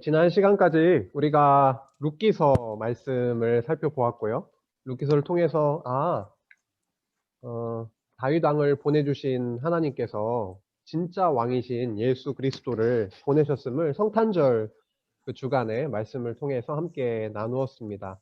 지난 시간까지 우리가 룻기서 말씀을 살펴보았고요. 룻기서를 통해서 다윗 왕을 보내주신 하나님께서 진짜 왕이신 예수 그리스도를 보내셨음을 성탄절 그 주간에 말씀을 통해서 함께 나누었습니다.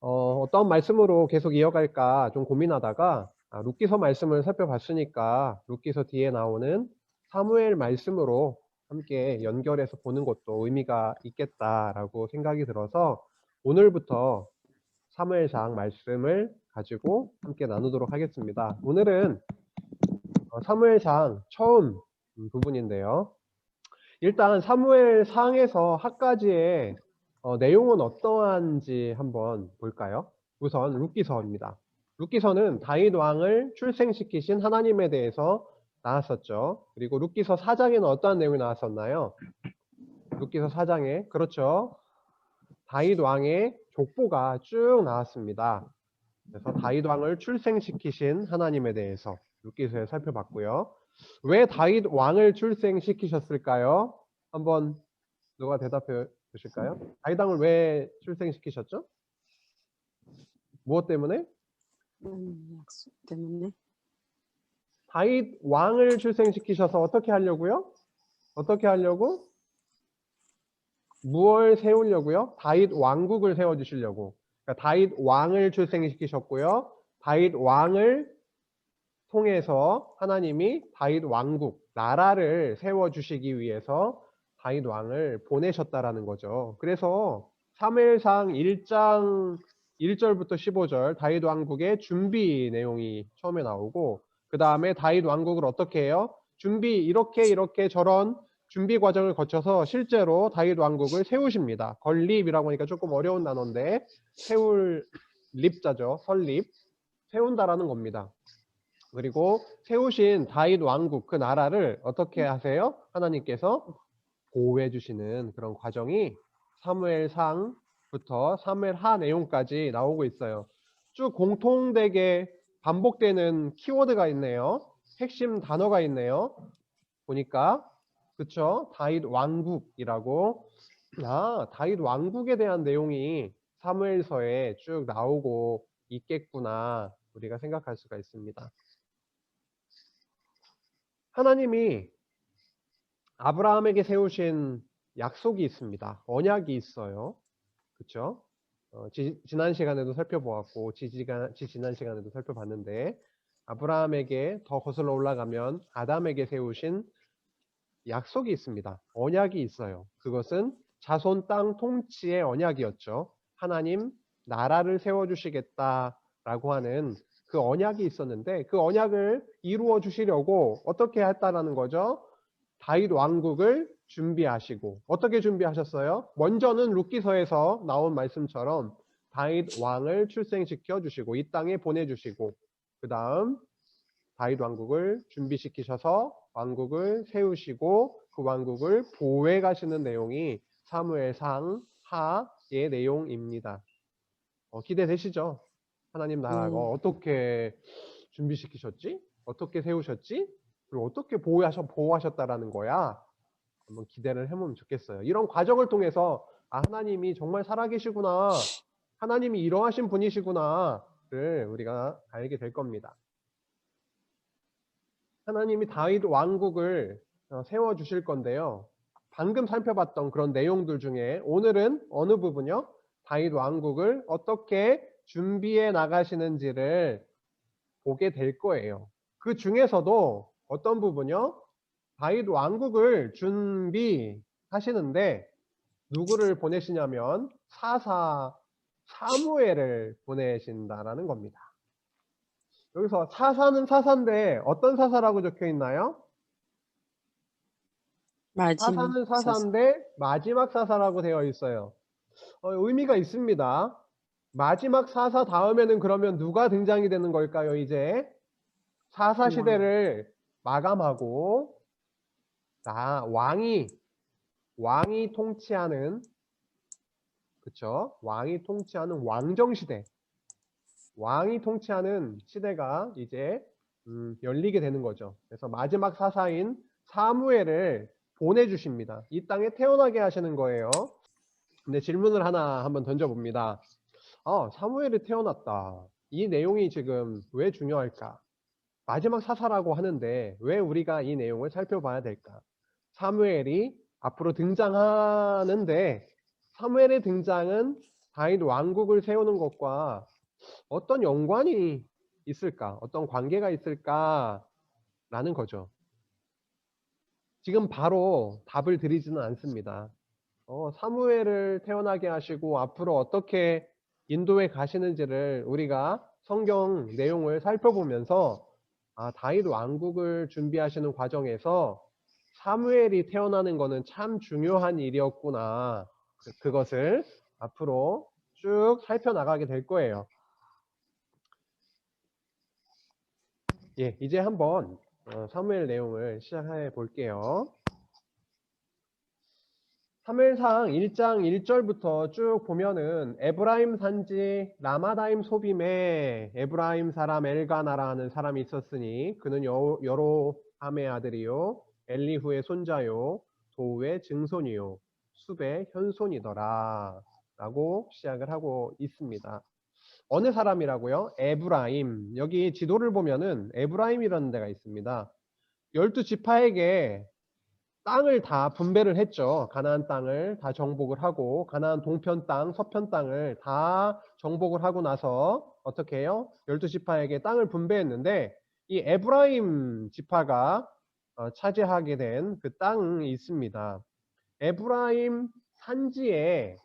어떤 말씀으로 계속 이어갈까 좀 고민하다가 룻기서 말씀을 살펴봤으니까 룻기서 뒤에 나오는 사무엘 말씀으로 함께 연결해서 보는 것도 의미가 있겠다라고 생각이 들어서 오늘부터 사무엘상 말씀을 가지고 함께 나누도록 하겠습니다. 오늘은 사무엘상 처음 부분인데요. 일단 사무엘상에서 한 가지의 내용은 어떠한지 한번 볼까요? 우선 룻기서입니다. 룻기서는 다윗 왕을 출생시키신 하나님에 대해서 나왔었죠. 그리고 룻기서 4장에는 어떠한 내용이 나왔었나요? 룻기서 4장에 그렇죠. 다윗 왕의 족보가 쭉 나왔습니다. 그래서 다윗 왕을 출생시키신 하나님에 대해서 룻기서에 살펴봤고요. 왜 다윗 왕을 출생시키셨을까요? 한번 누가 대답해 주실까요? 다윗 왕을 왜 출생시키셨죠? 무엇 때문에? 약속 때문에. 다윗 왕을 출생시키셔서 어떻게 하려고요? 어떻게 하려고? 무엇을 세우려고요? 다윗 왕국을 세워주시려고. 그러니까 다윗 왕을 출생시키셨고요. 다윗 왕을 통해서 하나님이 다윗 왕국, 나라를 세워주시기 위해서 다윗 왕을 보내셨다라는 거죠. 그래서 사무엘상 1장 1절부터 15절 다윗 왕국의 준비 내용이 처음에 나오고 그 다음에 다윗 왕국을 어떻게 해요? 준비 이렇게 저런 준비 과정을 거쳐서 실제로 다윗 왕국을 세우십니다. 건립이라고 하니까 조금 어려운 단어인데 세울 립자죠. 설립. 세운다라는 겁니다. 그리고 세우신 다윗 왕국 그 나라를 어떻게 하세요? 하나님께서 보호해 주시는 그런 과정이 사무엘상부터 사무엘하 내용까지 나오고 있어요. 쭉 공통되게 반복되는 키워드가 있네요. 핵심 단어가 있네요. 보니까 그쵸? 다윗 왕국이라고 다윗 왕국에 대한 내용이 사무엘서에 쭉 나오고 있겠구나 우리가 생각할 수가 있습니다. 하나님이 아브라함에게 세우신 약속이 있습니다. 언약이 있어요. 그렇죠? 지난 시간에도 살펴보았고 지난 시간에도 살펴봤는데 아브라함에게 더 거슬러 올라가면 아담에게 세우신 약속이 있습니다. 언약이 있어요. 그것은 자손 땅 통치의 언약이었죠. 하나님 나라를 세워주시겠다라고 하는 그 언약이 있었는데 그 언약을 이루어 주시려고 어떻게 했다라는 거죠? 다윗 왕국을 준비하시고 어떻게 준비하셨어요? 먼저는 룻기서에서 나온 말씀처럼 다윗 왕을 출생시켜 주시고 이 땅에 보내주시고 그 다음 다윗 왕국을 준비시키셔서 왕국을 세우시고 그 왕국을 보호해 가시는 내용이 사무엘상 하의 내용입니다. 기대되시죠? 하나님 나라가 어떻게 준비시키셨지? 어떻게 세우셨지? 그리고 어떻게 보호하셨다라는 거야? 한번 기대를 해보면 좋겠어요. 이런 과정을 통해서 하나님이 정말 살아계시구나. 하나님이 이러하신 분이시구나를 우리가 알게 될 겁니다. 하나님이 다윗 왕국을 세워주실 건데요. 방금 살펴봤던 그런 내용들 중에 오늘은 어느 부분이요? 다윗 왕국을 어떻게 준비해 나가시는지를 보게 될 거예요. 그 중에서도 어떤 부분이요? 다윗 왕국을 준비하시는데 누구를 보내시냐면 사사 사무엘을 보내신다라는 겁니다. 여기서 사사는 사사인데 어떤 사사라고 적혀 있나요? 사사는 사사인데 마지막 사사라고 되어 있어요. 의미가 있습니다. 마지막 사사 다음에는 그러면 누가 등장이 되는 걸까요? 이제 사사 시대를 마감하고 왕이 통치하는 그쵸? 왕이 통치하는 왕정 시대, 왕이 통치하는 시대가 이제 열리게 되는 거죠. 그래서 마지막 사사인 사무엘을 보내주십니다. 이 땅에 태어나게 하시는 거예요. 근데 질문을 하나 한번 던져봅니다. 사무엘이 태어났다. 이 내용이 지금 왜 중요할까? 마지막 사사라고 하는데 왜 우리가 이 내용을 살펴봐야 될까? 사무엘이 앞으로 등장하는데 사무엘의 등장은 다윗 왕국을 세우는 것과 어떤 연관이 있을까? 어떤 관계가 있을까라는 거죠. 지금 바로 답을 드리지는 않습니다. 사무엘을 태어나게 하시고 앞으로 어떻게 인도에 가시는지를 우리가 성경 내용을 살펴보면서 다윗 왕국을 준비하시는 과정에서 사무엘이 태어나는 것은 참 중요한 일이었구나. 그것을 앞으로 쭉 살펴나가게 될 거예요. 예, 이제 한번 사무엘 내용을 시작해 볼게요. 사무엘상 1장 1절부터 쭉 보면은 에브라임 산지 라마다임 소빔에 에브라임 사람 엘가나라는 사람이 있었으니 그는 여로함의 아들이요 엘리후의 손자요 도우의 증손이요 숲의 현손이더라 라고 시작을 하고 있습니다. 어느 사람이라고요? 에브라임. 여기 지도를 보면은 에브라임이라는 데가 있습니다. 12지파에게 땅을 다 분배를 했죠. 가나안 땅을 다 정복을 하고 가나안 동편 땅, 서편 땅을 다 정복을 하고 나서 어떻게 해요? 12지파에게 땅을 분배했는데 이 에브라임 지파가 차지하게 된 그 땅이 있습니다. 에브라임 산지에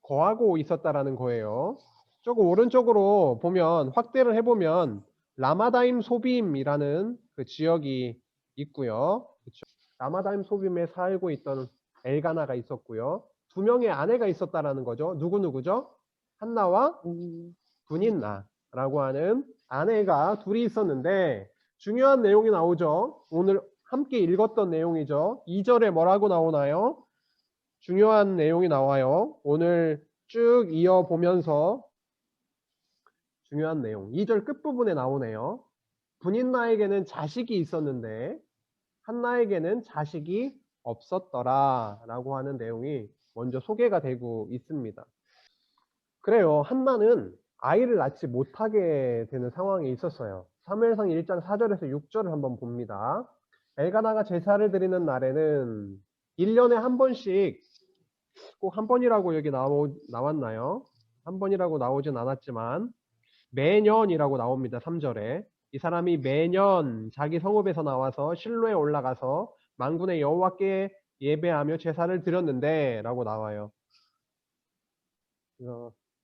거하고 있었다라는 거예요. 조금 오른쪽으로 보면 확대를 해보면 라마다임 소빔이라는 그 지역이 있고요. 그쵸? 라마다임 소빔에 살고 있던 엘가나가 있었고요. 두 명의 아내가 있었다라는 거죠. 누구죠? 한나와 분인나라고 하는 아내가 둘이 있었는데 중요한 내용이 나오죠. 오늘 함께 읽었던 내용이죠. 2절에 뭐라고 나오나요? 중요한 내용이 나와요. 오늘 쭉 이어보면서 중요한 내용 2절 끝부분에 나오네요. 분인나에게는 자식이 있었는데 한나에게는 자식이 없었더라 라고 하는 내용이 먼저 소개가 되고 있습니다. 그래요. 한나는 아이를 낳지 못하게 되는 상황이 있었어요. 사무엘상 1장 4절에서 6절을 한번 봅니다. 엘가나가 제사를 드리는 날에는 1년에 한 번씩 꼭 한 번이라고 여기 나왔나요? 한 번이라고 나오진 않았지만 매년이라고 나옵니다. 3절에 이 사람이 매년 자기 성읍에서 나와서 실로에 올라가서 만군의 여호와께 예배하며 제사를 드렸는데 라고 나와요.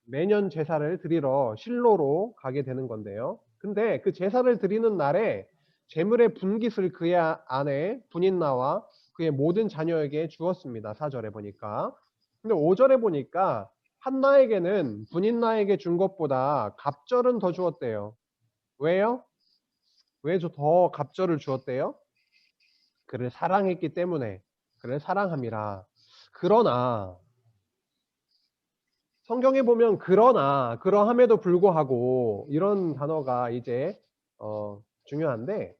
매년 제사를 드리러 실로로 가게 되는 건데요. 근데 그 제사를 드리는 날에 제물의 분깃을 그의 아내 분인나와 그의 모든 자녀에게 주었습니다. 4절에 보니까. 근데 5절에 보니까 한나에게는 분인나에게 준 것보다 갑절은 더 주었대요. 왜요? 왜 더 갑절을 주었대요? 그를 사랑했기 때문에. 그를 사랑함이라. 그러나 성경에 보면 그러나 그러함에도 불구하고 이런 단어가 이제 중요한데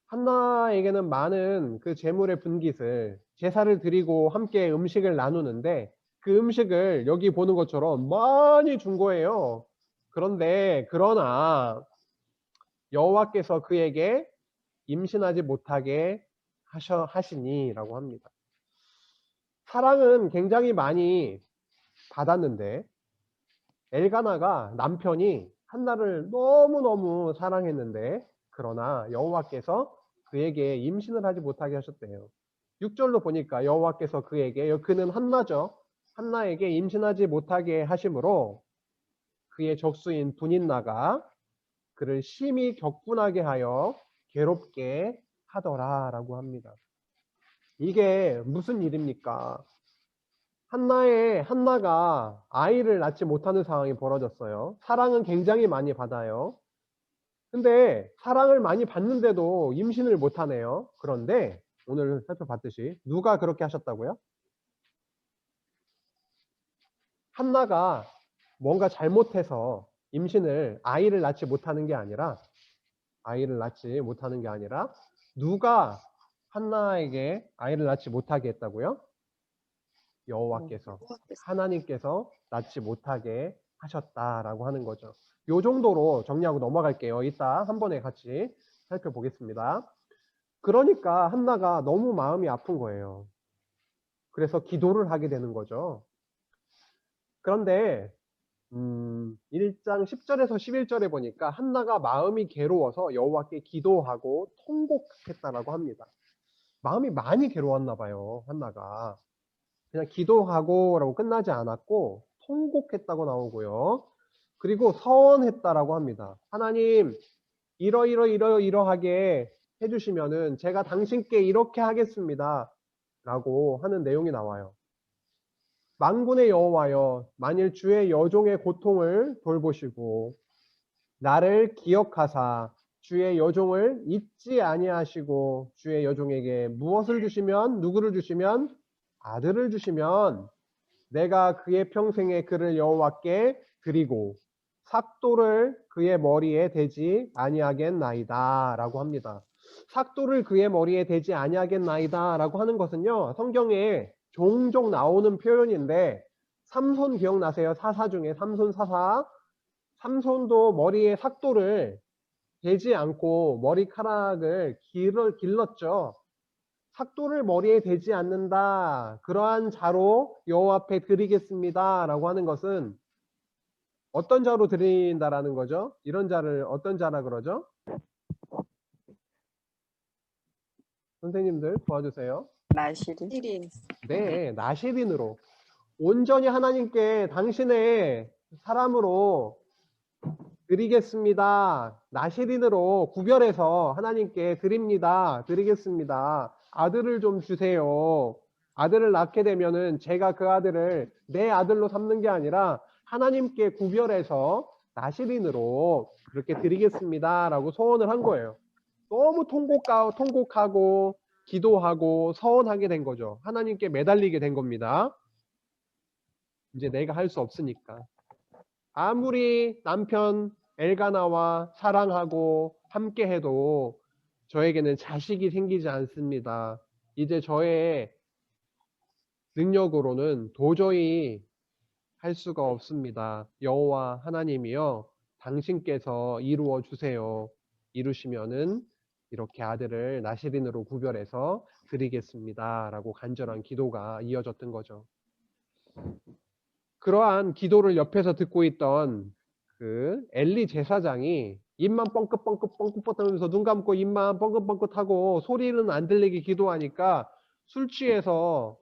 한나에게는 많은 그 제물의 분깃을 제사를 드리고 함께 음식을 나누는데 그 음식을 여기 보는 것처럼 많이 준 거예요. 그런데 그러나 여호와께서 그에게 임신하지 못하게 하시니라고 합니다. 사랑은 굉장히 많이 받았는데 엘가나가 남편이 한나를 너무너무 사랑했는데 그러나 여호와께서 그에게 임신을 하지 못하게 하셨대요. 6절로 보니까 여호와께서 그에게 그는 한나죠. 한나에게 임신하지 못하게 하심으로 그의 적수인 분인나가 그를 심히 격분하게 하여 괴롭게 하더라라고 합니다. 이게 무슨 일입니까? 한나가 아이를 낳지 못하는 상황이 벌어졌어요. 사랑은 굉장히 많이 받아요. 근데 사랑을 많이 받는데도 임신을 못하네요. 그런데 오늘 살펴봤듯이 누가 그렇게 하셨다고요? 한나가 뭔가 잘못해서 아이를 낳지 못하는 게 아니라 누가 한나에게 아이를 낳지 못하게 했다고요? 여호와께서 여호와께서. 하나님께서 낳지 못하게 하셨다라고 하는 거죠. 요 정도로 정리하고 넘어갈게요. 이따 한 번에 같이 살펴보겠습니다. 그러니까 한나가 너무 마음이 아픈 거예요. 그래서 기도를 하게 되는 거죠. 그런데 1장 10절에서 11절에 보니까 한나가 마음이 괴로워서 여호와께 기도하고 통곡했다라고 합니다. 마음이 많이 괴로웠나 봐요. 한나가. 그냥 기도하고라고 끝나지 않았고 통곡했다고 나오고요. 그리고 서원했다라고 합니다. 하나님 이러이러이러이러하게 해주시면은 제가 당신께 이렇게 하겠습니다. 라고 하는 내용이 나와요. 만군의 여호와여, 만일 주의 여종의 고통을 돌보시고 나를 기억하사 주의 여종을 잊지 아니하시고 주의 여종에게 무엇을 주시면, 누구를 주시면, 아들을 주시면 내가 그의 평생에 그를 여호와께 드리고 삭도를 그의 머리에 대지 아니하겠나이다 라고 합니다. 삭도를 그의 머리에 대지 아니하겠나이다 라고 하는 것은요, 성경에 종종 나오는 표현인데, 삼손 기억나세요? 사사 중에 삼손 사사. 삼손도 머리에 삭도를 대지 않고 머리카락을 길렀죠. 삭도를 머리에 대지 않는다. 그러한 자로 여호와 앞에 드리겠습니다. 라고 하는 것은 어떤 자로 드린다라는 거죠? 이런 자를 어떤 자라 그러죠? 선생님들 도와주세요. 나시린. 시린. 네, 나시린으로 온전히 하나님께 당신의 사람으로 드리겠습니다. 나시린으로 구별해서 하나님께 드립니다. 드리겠습니다. 아들을 좀 주세요. 아들을 낳게 되면은 제가 그 아들을 내 아들로 삼는 게 아니라 하나님께 구별해서 나시린으로 그렇게 드리겠습니다. 라고 소원을 한 거예요. 너무 통곡하고 기도하고 서원하게 된 거죠. 하나님께 매달리게 된 겁니다. 이제 내가 할 수 없으니까. 아무리 남편 엘가나와 사랑하고 함께해도 저에게는 자식이 생기지 않습니다. 이제 저의 능력으로는 도저히 할 수가 없습니다. 여호와 하나님이여 당신께서 이루어 주세요. 이루시면은 이렇게 아들을 나시린으로 구별해서 드리겠습니다. 라고 간절한 기도가 이어졌던 거죠. 그러한 기도를 옆에서 듣고 있던 그 엘리 제사장이 입만 뻥긋뻥긋하면서 눈 감고 입만 뻥긋뻥긋하고 소리는 안 들리게 기도하니까 술 취해서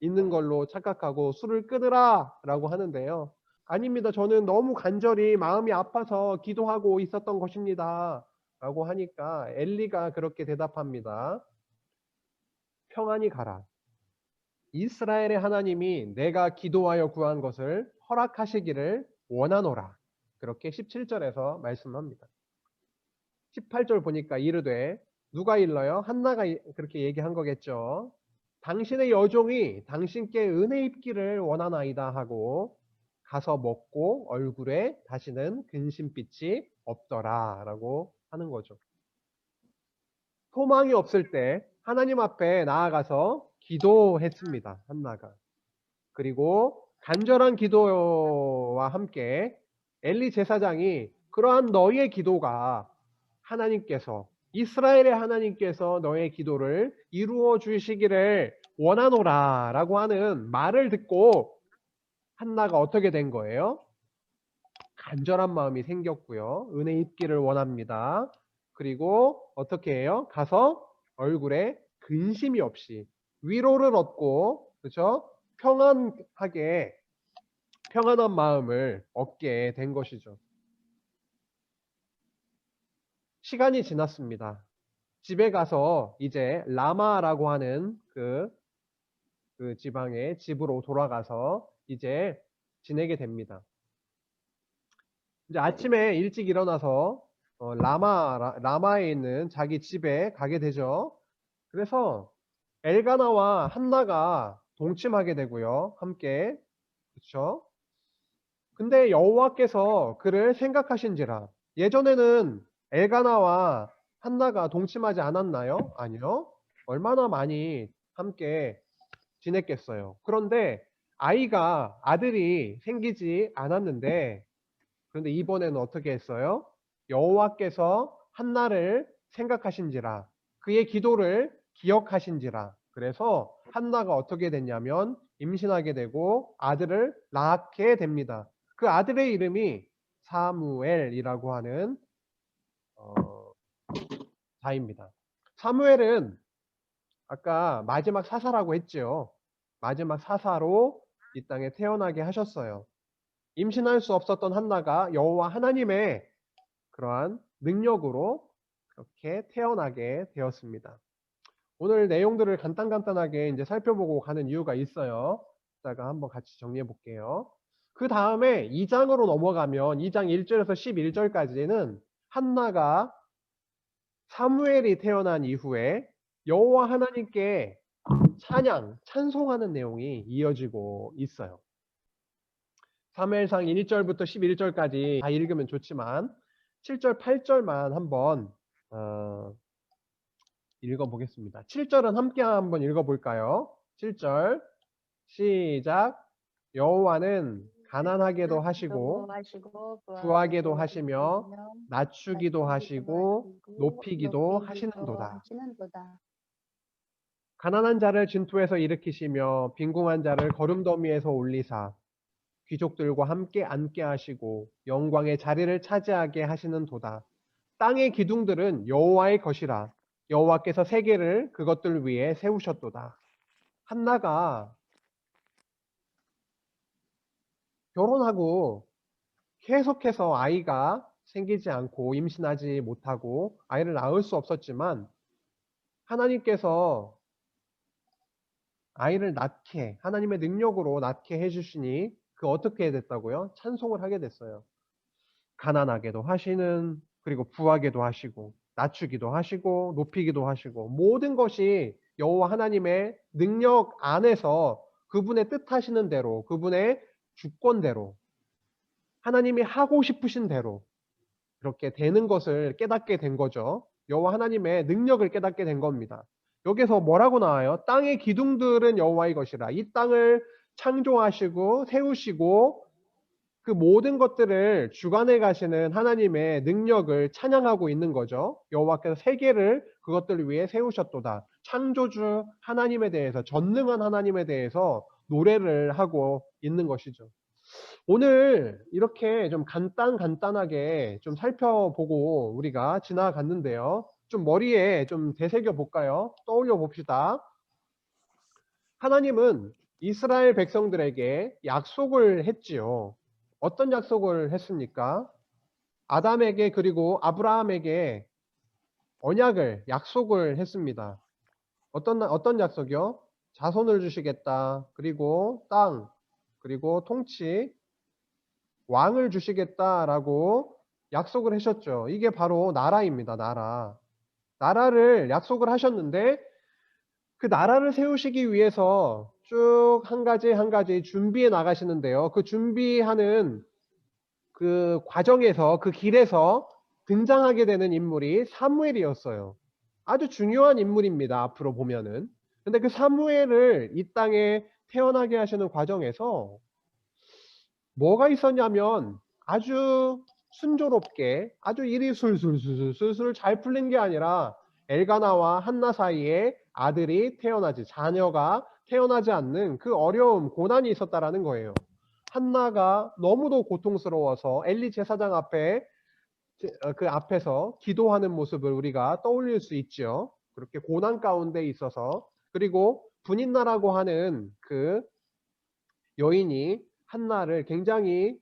있는 걸로 착각하고 술을 끊으라 라고 하는데요. 아닙니다. 저는 너무 간절히 마음이 아파서 기도하고 있었던 것입니다. 라고 하니까 엘리가 그렇게 대답합니다. 평안히 가라. 이스라엘의 하나님이 내가 기도하여 구한 것을 허락하시기를 원하노라. 그렇게 17절에서 말씀합니다. 18절 보니까 이르되 누가 일러요? 한나가 그렇게 얘기한 거겠죠. 당신의 여종이 당신께 은혜 입기를 원하나이다 하고 가서 먹고 얼굴에 다시는 근심빛이 없더라 라고 하는 거죠. 소망이 없을 때 하나님 앞에 나아가서 기도했습니다. 한나가. 그리고 간절한 기도와 함께 엘리 제사장이 그러한 너희의 기도가 하나님께서 이스라엘의 하나님께서 너의 기도를 이루어 주시기를 원하노라 라고 하는 말을 듣고 한나가 어떻게 된 거예요? 간절한 마음이 생겼고요. 은혜 입기를 원합니다. 그리고 어떻게 해요? 가서 얼굴에 근심이 없이 위로를 얻고, 그렇죠? 평안하게 평안한 마음을 얻게 된 것이죠. 시간이 지났습니다. 집에 가서 이제 라마라고 하는 그 지방의 집으로 돌아가서 이제 지내게 됩니다. 이제 아침에 일찍 일어나서 라마에 있는 자기 집에 가게 되죠. 그래서 엘가나와 한나가 동침하게 되고요. 함께. 그렇죠? 근데 여호와께서 그를 생각하신지라. 예전에는 엘가나와 한나가 동침하지 않았나요? 아니요. 얼마나 많이 함께 지냈겠어요. 그런데 아들이 생기지 않았는데, 그런데 이번에는 어떻게 했어요? 여호와께서 한나를 생각하신지라, 그의 기도를 기억하신지라. 그래서 한나가 어떻게 됐냐면 임신하게 되고 아들을 낳게 됩니다. 그 아들의 이름이 사무엘이라고 하는 자입니다. 사무엘은 아까 마지막 사사라고 했죠. 마지막 사사로 이 땅에 태어나게 하셨어요. 임신할 수 없었던 한나가 여호와 하나님의 그러한 능력으로 그렇게 태어나게 되었습니다. 오늘 내용들을 간단하게 이제 살펴보고 가는 이유가 있어요. 이따가 한번 같이 정리해 볼게요. 그 다음에 2장으로 넘어가면 2장 1절에서 11절까지는 한나가 사무엘이 태어난 이후에 여호와 하나님께 찬송하는 내용이 이어지고 있어요. 사무엘상 1절부터 11절까지 다 읽으면 좋지만 7절, 8절만 한번 읽어보겠습니다. 7절은 함께 한번 읽어볼까요? 7절 시작. 여호와는 가난하게도 하시고 부하게도 하시며 낮추기도 하시고 높이기도 하시는도다. 가난한 자를 진토에서 일으키시며 빈궁한 자를 거름더미에서 올리사 귀족들과 함께 앉게 하시고 영광의 자리를 차지하게 하시는도다. 땅의 기둥들은 여호와의 것이라. 여호와께서 세계를 그것들 위에 세우셨도다. 한나가 결혼하고 계속해서 아이가 생기지 않고 임신하지 못하고 아이를 낳을 수 없었지만 하나님께서 아이를 낳게 하나님의 능력으로 낳게 해주시니 그 어떻게 됐다고요? 찬송을 하게 됐어요. 가난하게도 하시는, 그리고 부하게도 하시고 낮추기도 하시고 높이기도 하시고 모든 것이 여호와 하나님의 능력 안에서 그분의 뜻하시는 대로, 그분의 주권대로, 하나님이 하고 싶으신 대로 그렇게 되는 것을 깨닫게 된 거죠. 여호와 하나님의 능력을 깨닫게 된 겁니다. 여기서 뭐라고 나와요? 땅의 기둥들은 여호와의 것이라. 이 땅을 창조하시고 세우시고 그 모든 것들을 주관해 가시는 하나님의 능력을 찬양하고 있는 거죠. 여호와께서 세계를 그것들을 위해 세우셨도다. 창조주 하나님에 대해서, 전능한 하나님에 대해서 노래를 하고 있는 것이죠. 오늘 이렇게 좀 간단하게 좀 살펴보고 우리가 지나갔는데요. 좀 머리에 좀 되새겨 볼까요? 떠올려 봅시다. 하나님은 이스라엘 백성들에게 약속을 했지요. 어떤 약속을 했습니까? 아담에게 그리고 아브라함에게 언약을, 약속을 했습니다. 어떤 약속이요? 자손을 주시겠다. 그리고 땅, 그리고 통치, 왕을 주시겠다라고 약속을 하셨죠. 이게 바로 나라입니다. 나라를 약속을 하셨는데 그 나라를 세우시기 위해서 쭉 한 가지 준비해 나가시는데요. 그 준비하는 그 과정에서, 그 길에서 등장하게 되는 인물이 사무엘이었어요. 아주 중요한 인물입니다. 앞으로 보면은. 근데 그 사무엘을 이 땅에 태어나게 하시는 과정에서 뭐가 있었냐면 아주 순조롭게, 아주 일이 술술 잘 풀린 게 아니라 엘가나와 한나 사이에 아들이 태어나지, 자녀가 태어나지 않는 그 어려움, 고난이 있었다라는 거예요. 한나가 너무도 고통스러워서 엘리 제사장 앞에 그 앞에서 기도하는 모습을 우리가 떠올릴 수 있죠. 그렇게 고난 가운데 있어서. 그리고 분인나라고 하는 그 여인이 한나를 굉장히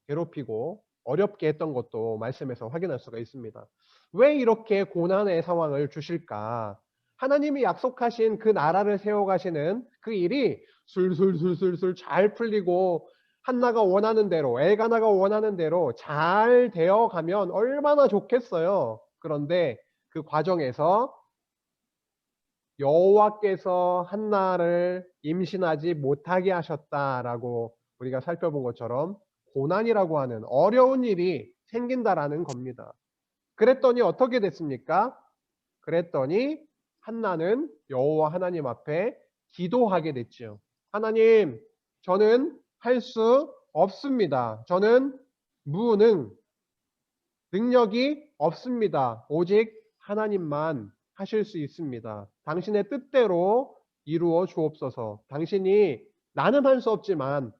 괴롭히고 어렵게 했던 것도 말씀에서 확인할 수가 있습니다. 왜 이렇게 고난의 상황을 주실까? 하나님이 약속하신 그 나라를 세워가시는 그 일이 술술술술술 잘 풀리고 한나가 원하는 대로, 엘가나가 원하는 대로 잘 되어가면 얼마나 좋겠어요. 그런데 그 과정에서 여호와께서 한나를 임신하지 못하게 하셨다라고 우리가 살펴본 것처럼 고난이라고 하는 어려운 일이 생긴다라는 겁니다. 그랬더니 어떻게 됐습니까? 그랬더니 한나는 여호와 하나님 앞에 기도하게 됐지요. 하나님, 저는 할 수 없습니다. 저는 무능, 능력이 없습니다. 오직 하나님만 하실 수 있습니다. 당신의 뜻대로 이루어 주옵소서. 당신이 나는 할 수 없지만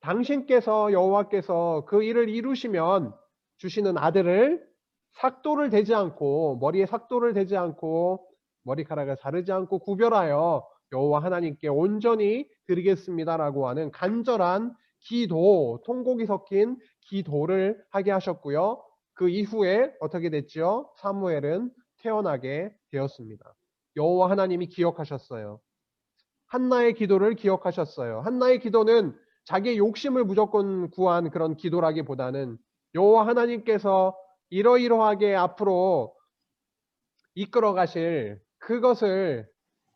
당신께서 여호와께서 그 일을 이루시면 주시는 아들을 삭도를 대지 않고 머리에 삭도를 대지 않고 머리카락을 자르지 않고 구별하여 여호와 하나님께 온전히 드리겠습니다라고 하는 간절한 기도, 통곡이 섞인 기도를 하게 하셨고요. 그 이후에 어떻게 됐죠? 사무엘은 태어나게 되었습니다. 여호와 하나님이 기억하셨어요. 한나의 기도를 기억하셨어요. 한나의 기도는 자기의 욕심을 무조건 구한 그런 기도라기보다는 여호와 하나님께서 이러이러하게 앞으로 이끌어 가실 그것을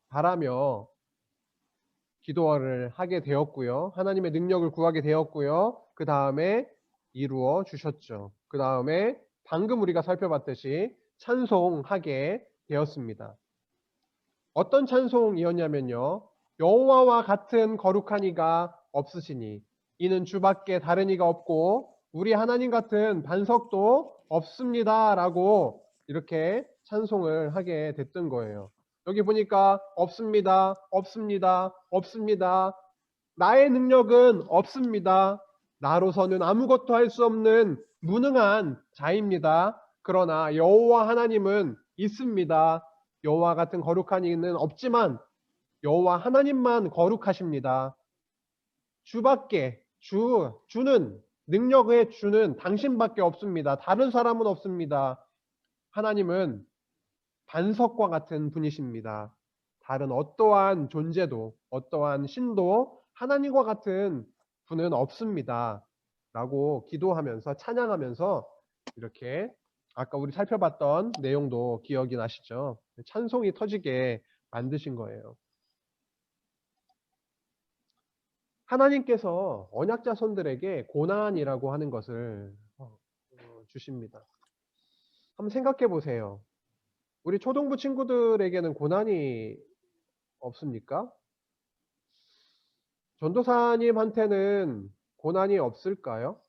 바라며 기도를 하게 되었고요. 하나님의 능력을 구하게 되었고요. 그 다음에 이루어 주셨죠. 그 다음에 방금 우리가 살펴봤듯이 찬송하게 되었습니다. 어떤 찬송이었냐면요. 여호와와 같은 거룩한 이가 없으시니 이는 주밖에 다른 이가 없고 우리 하나님 같은 반석도 없습니다 라고 이렇게 찬송을 하게 됐던 거예요. 여기 보니까 없습니다, 없습니다, 없습니다. 나의 능력은 없습니다. 나로서는 아무것도 할 수 없는 무능한 자입니다. 그러나 여호와 하나님은 있습니다. 여호와 같은 거룩한 이는 없지만 여호와 하나님만 거룩하십니다. 주밖에 주는 능력의 주는 당신밖에 없습니다. 다른 사람은 없습니다. 하나님은 반석과 같은 분이십니다. 다른 어떠한 존재도 어떠한 신도 하나님과 같은 분은 없습니다. 라고 기도하면서 찬양하면서 이렇게 아까 우리 살펴봤던 내용도 기억이 나시죠? 찬송이 터지게 만드신 거예요. 하나님께서 언약자손들에게 고난이라고 하는 것을 주십니다. 한번 생각해 보세요. 우리 초등부 친구들에게는 고난이 없습니까? 전도사님한테는 고난이 없을까요?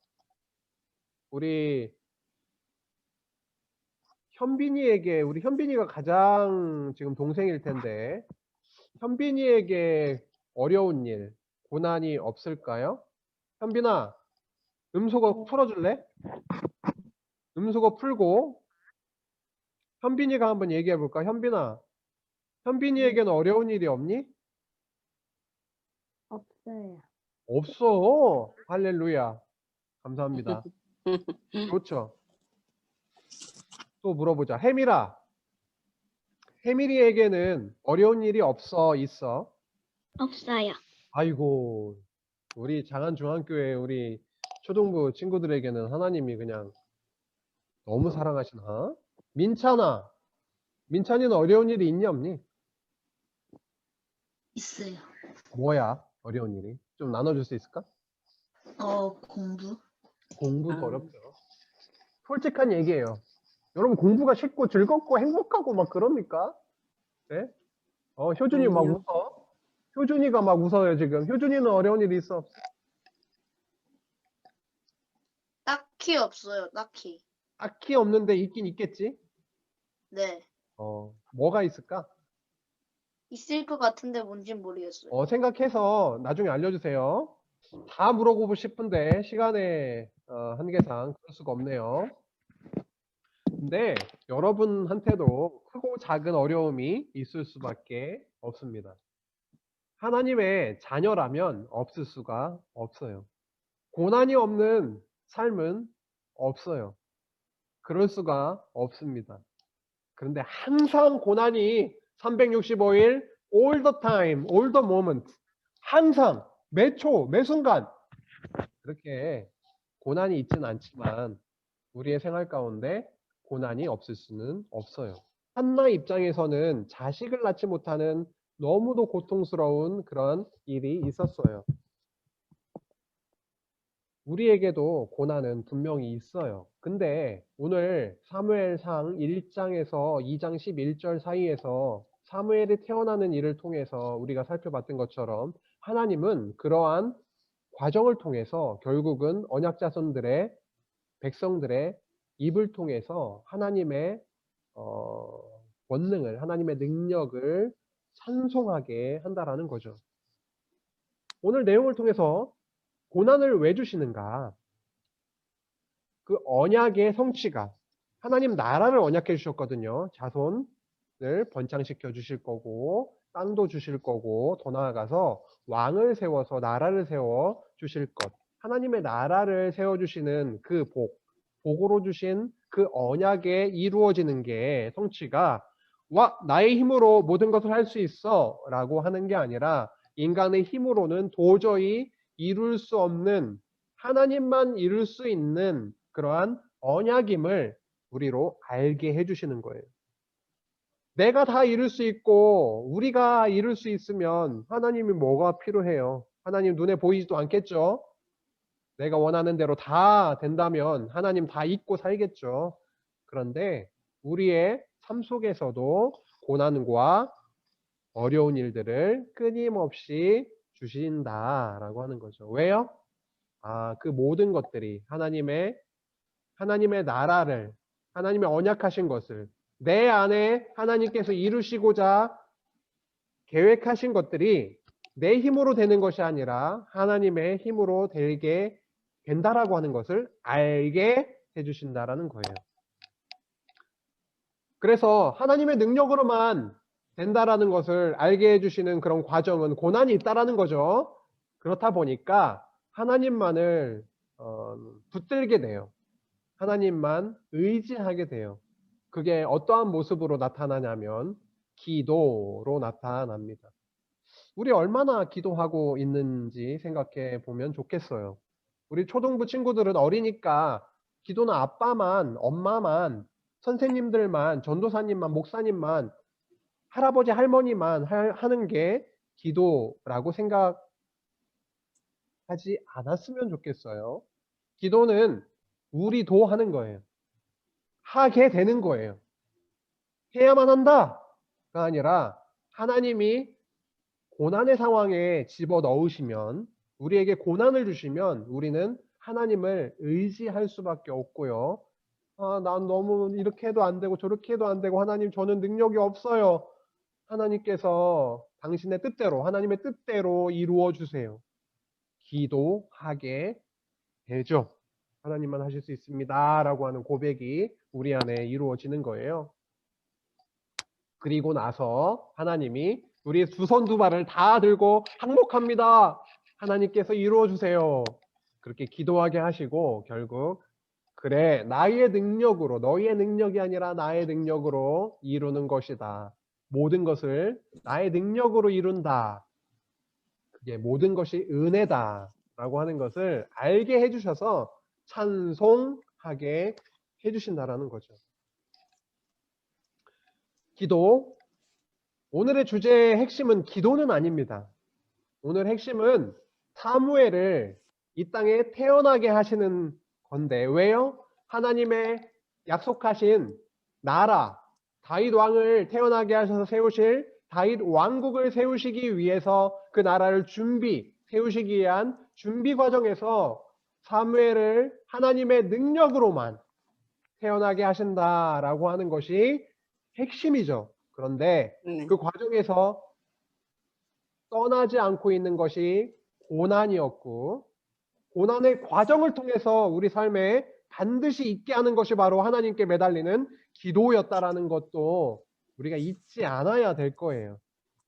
우리 현빈이에게, 우리 현빈이가 가장 지금 동생일 텐데, 현빈이에게 어려운 일, 고난이 없을까요? 현빈아, 음소거 풀어줄래? 음소거 풀고, 현빈이가 한번 얘기해 볼까? 현빈아, 현빈이에게는 어려운 일이 없니? 없어요. 없어. 할렐루야. 감사합니다. 좋죠. 또 물어보자. 혜밀아, 혜밀이에게는 어려운 일이 없어, 있어? 없어요. 아이고, 우리 장안중앙교회 우리 초등부 친구들에게는 하나님이 그냥 너무 사랑하시나? 민찬아, 민찬이는 어려운 일이 있니 없니? 있어요. 뭐야, 어려운 일이? 좀 나눠줄 수 있을까? 공부. 공부도 어렵죠. 솔직한 얘기예요. 여러분 공부가 쉽고 즐겁고 행복하고 막 그럽니까? 네? 효준이 막 아니요. 웃어. 효준이가 막 웃어요 지금. 효준이는 어려운 일이 있어? 딱히 없어요, 딱히. 딱히 없는데 있긴 있겠지? 네. 뭐가 있을까? 있을 것 같은데 뭔진 모르겠어요. 생각해서 나중에 알려주세요. 다 물어보고 싶은데 시간의 한계상 그럴 수가 없네요. 근데 여러분한테도 크고 작은 어려움이 있을 수밖에 없습니다. 하나님의 자녀라면 없을 수가 없어요. 고난이 없는 삶은 없어요. 그럴 수가 없습니다. 그런데 항상 고난이 365일 all the time, all the moment 항상 매 초, 매 순간 그렇게 고난이 있지는 않지만 우리의 생활 가운데 고난이 없을 수는 없어요. 한나 입장에서는 자식을 낳지 못하는 너무도 고통스러운 그런 일이 있었어요. 우리에게도 고난은 분명히 있어요. 근데 오늘 사무엘상 1장에서 2장 11절 사이에서 사무엘이 태어나는 일을 통해서 우리가 살펴봤던 것처럼 하나님은 그러한 과정을 통해서 결국은 언약 자손들의 백성들의 입을 통해서 하나님의 권능을, 하나님의 능력을 찬송하게 한다라는 거죠. 오늘 내용을 통해서 고난을 왜 주시는가? 그 언약의 성취가, 하나님 나라를 언약해 주셨거든요. 자손을 번창시켜 주실 거고 땅도 주실 거고 더 나아가서 왕을 세워서 나라를 세워 주실 것, 하나님의 나라를 세워주시는 그 복으로 주신 그 언약에 이루어지는 게 성취가 나의 힘으로 모든 것을 할 수 있어 라고 하는 게 아니라 인간의 힘으로는 도저히 이룰 수 없는, 하나님만 이룰 수 있는 그러한 언약임을 우리로 알게 해주시는 거예요. 내가 다 이룰 수 있고 우리가 이룰 수 있으면 하나님이 뭐가 필요해요? 하나님 눈에 보이지도 않겠죠? 내가 원하는 대로 다 된다면 하나님 다 잊고 살겠죠. 그런데 우리의 삶 속에서도 고난과 어려운 일들을 끊임없이 주신다라고 하는 거죠. 왜요? 그 모든 것들이 하나님의 나라를, 하나님의 언약하신 것을 내 안에 하나님께서 이루시고자 계획하신 것들이 내 힘으로 되는 것이 아니라 하나님의 힘으로 되게 된다라고 하는 것을 알게 해주신다라는 거예요. 그래서 하나님의 능력으로만 된다라는 것을 알게 해주시는 그런 과정은 고난이 있다라는 거죠. 그렇다 보니까 하나님만을 붙들게 돼요. 하나님만 의지하게 돼요. 그게 어떠한 모습으로 나타나냐면 기도로 나타납니다. 우리 얼마나 기도하고 있는지 생각해 보면 좋겠어요. 우리 초등부 친구들은 어리니까 기도는 아빠만, 엄마만, 선생님들만, 전도사님만, 목사님만, 할아버지, 할머니만 하는 게 기도라고 생각하지 않았으면 좋겠어요. 기도는 우리도 하는 거예요. 하게 되는 거예요. 해야만 한다가 아니라 하나님이 고난의 상황에 집어넣으시면, 우리에게 고난을 주시면 우리는 하나님을 의지할 수밖에 없고요. 난 너무 이렇게 해도 안 되고 저렇게 해도 안 되고 하나님 저는 능력이 없어요. 하나님께서 당신의 뜻대로, 하나님의 뜻대로 이루어 주세요. 기도하게 되죠. 하나님만 하실 수 있습니다 라고 하는 고백이 우리 안에 이루어지는 거예요. 그리고 나서 하나님이 우리 두 손 두 발을 다 들고 항복합니다, 하나님께서 이루어 주세요, 그렇게 기도하게 하시고 결국 그래 나의 능력으로, 너희의 능력이 아니라 나의 능력으로 이루는 것이다, 모든 것을 나의 능력으로 이룬다, 그게 모든 것이 은혜다 라고 하는 것을 알게 해주셔서 찬송하게 해주신다라는 거죠. 기도, 오늘의 주제의 핵심은 기도는 아닙니다. 오늘 핵심은 사무엘을 이 땅에 태어나게 하시는 건데, 왜요? 하나님의 약속하신 나라, 다윗 왕을 태어나게 하셔서 세우실 다윗 왕국을 세우시기 위해서 그 나라를 세우시기 위한 준비 과정에서 사무엘을 하나님의 능력으로만 태어나게 하신다라고 하는 것이 핵심이죠. 그런데 네. 그 과정에서 떠나지 않고 있는 것이 고난이었고, 고난의 과정을 통해서 우리 삶에 반드시 있게 하는 것이 바로 하나님께 매달리는 기도였다라는 것도 우리가 잊지 않아야 될 거예요.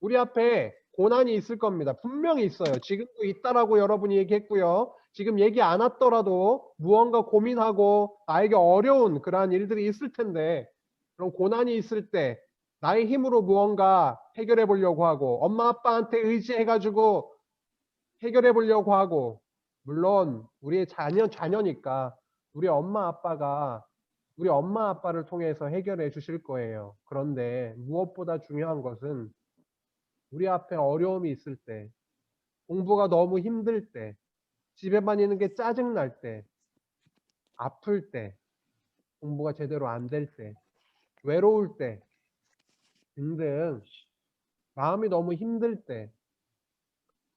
우리 앞에 고난이 있을 겁니다. 분명히 있어요. 지금도 있다라고 여러분이 얘기했고요. 지금 얘기 안 했더라도 무언가 고민하고 나에게 어려운 그러한 일들이 있을 텐데, 그런 고난이 있을 때 나의 힘으로 무언가 해결해 보려고 하고 엄마 아빠한테 의지해가지고 해결해 보려고 하고, 물론 우리의 자녀니까 우리 엄마 아빠를 통해서 해결해 주실 거예요. 그런데 무엇보다 중요한 것은 우리 앞에 어려움이 있을 때, 공부가 너무 힘들 때, 집에만 있는 게 짜증날 때, 아플 때, 공부가 제대로 안 될 때, 외로울 때 등등 마음이 너무 힘들 때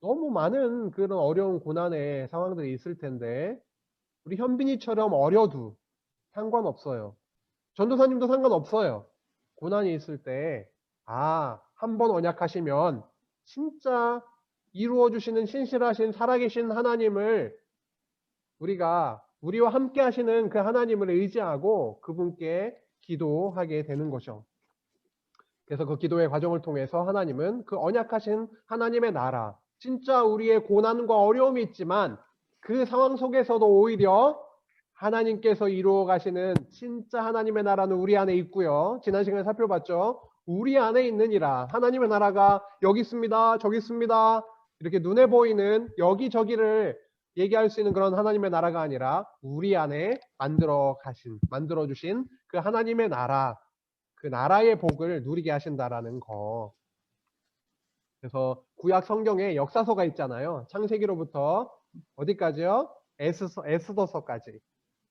너무 많은 그런 어려운 고난의 상황들이 있을 텐데 우리 현빈이처럼 어려도 상관없어요. 전도사님도 상관없어요. 고난이 있을 때 한 번 언약하시면 진짜 이루어 주시는 신실하신 살아계신 하나님을 우리와 함께 하시는 그 하나님을 의지하고 그분께 기도하게 되는 거죠. 그래서 그 기도의 과정을 통해서 하나님은 그 언약하신 하나님의 나라, 진짜 우리의 고난과 어려움이 있지만 그 상황 속에서도 오히려 하나님께서 이루어 가시는 진짜 하나님의 나라는 우리 안에 있고요. 지난 시간에 살펴봤죠. 우리 안에 있느니라. 하나님의 나라가 여기 있습니다. 저기 있습니다. 이렇게 눈에 보이는 여기저기를 얘기할 수 있는 그런 하나님의 나라가 아니라 우리 안에 만들어 주신 그 하나님의 나라, 그 나라의 복을 누리게 하신다라는 거. 그래서 구약 성경에 역사서가 있잖아요. 창세기로부터 어디까지요? 에스더서까지.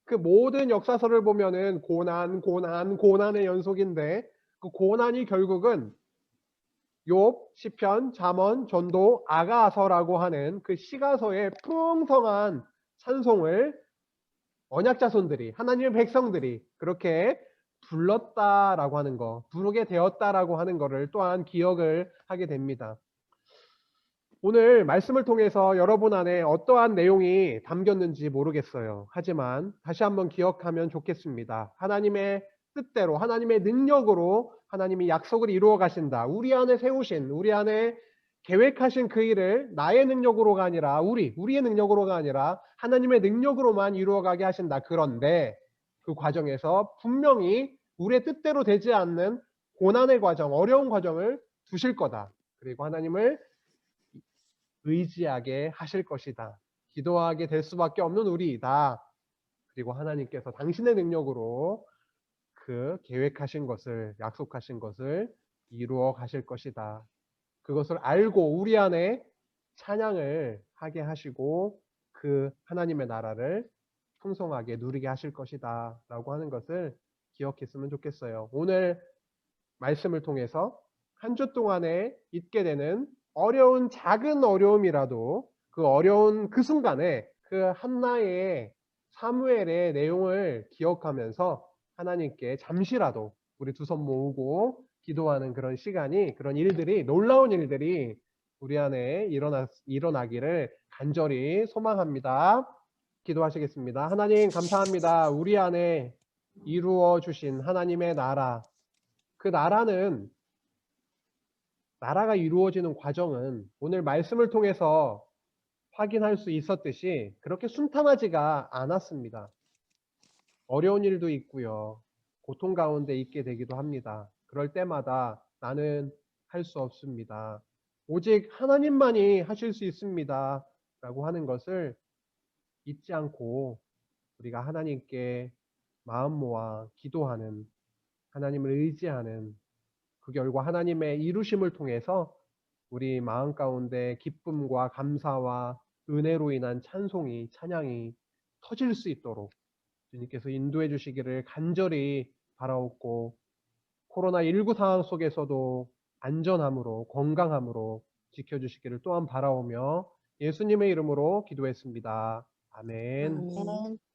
그 모든 역사서를 보면은 고난의 연속인데 그 고난이 결국은 욥, 시편, 잠언, 전도, 아가서라고 하는 그 시가서의 풍성한 찬송을 언약 자손들이, 하나님의 백성들이 그렇게 불렀다라고 하는 거, 부르게 되었다라고 하는 거를 또한 기억을 하게 됩니다. 오늘 말씀을 통해서 여러분 안에 어떠한 내용이 담겼는지 모르겠어요. 하지만 다시 한번 기억하면 좋겠습니다. 하나님의 뜻대로, 하나님의 능력으로 하나님이 약속을 이루어 가신다. 우리 안에 세우신, 우리 안에 계획하신 그 일을 나의 능력으로가 아니라 우리의 능력으로가 아니라 하나님의 능력으로만 이루어가게 하신다. 그런데 그 과정에서 분명히 우리의 뜻대로 되지 않는 고난의 과정, 어려운 과정을 두실 거다. 그리고 하나님을 의지하게 하실 것이다. 기도하게 될 수밖에 없는 우리이다. 그리고 하나님께서 당신의 능력으로 그 계획하신 것을, 약속하신 것을 이루어 가실 것이다. 그것을 알고 우리 안에 찬양을 하게 하시고 그 하나님의 나라를 풍성하게 누리게 하실 것이다 라고 하는 것을 기억했으면 좋겠어요. 오늘 말씀을 통해서 한 주 동안에 있게 되는 어려운 작은 어려움이라도 그 어려운 그 순간에 그 한나의 사무엘의 내용을 기억하면서 하나님께 잠시라도 우리 두 손 모으고 기도하는 그런 시간이, 그런 일들이, 놀라운 일들이 우리 안에 일어나기를 간절히 소망합니다. 기도하시겠습니다. 하나님 감사합니다. 우리 안에 이루어 주신 하나님의 나라, 그 나라가 이루어지는 과정은 오늘 말씀을 통해서 확인할 수 있었듯이 그렇게 순탄하지가 않았습니다. 어려운 일도 있고요. 고통 가운데 있게 되기도 합니다. 그럴 때마다 나는 할 수 없습니다. 오직 하나님만이 하실 수 있습니다. 라고 하는 것을 잊지 않고 우리가 하나님께 마음 모아 기도하는, 하나님을 의지하는 그 결과 하나님의 이루심을 통해서 우리 마음 가운데 기쁨과 감사와 은혜로 인한 찬양이 터질 수 있도록 주님께서 인도해 주시기를 간절히 바라옵고, 코로나19 상황 속에서도 안전함으로 건강함으로 지켜주시기를 또한 바라오며 예수님의 이름으로 기도했습니다. 아멘. 아멘.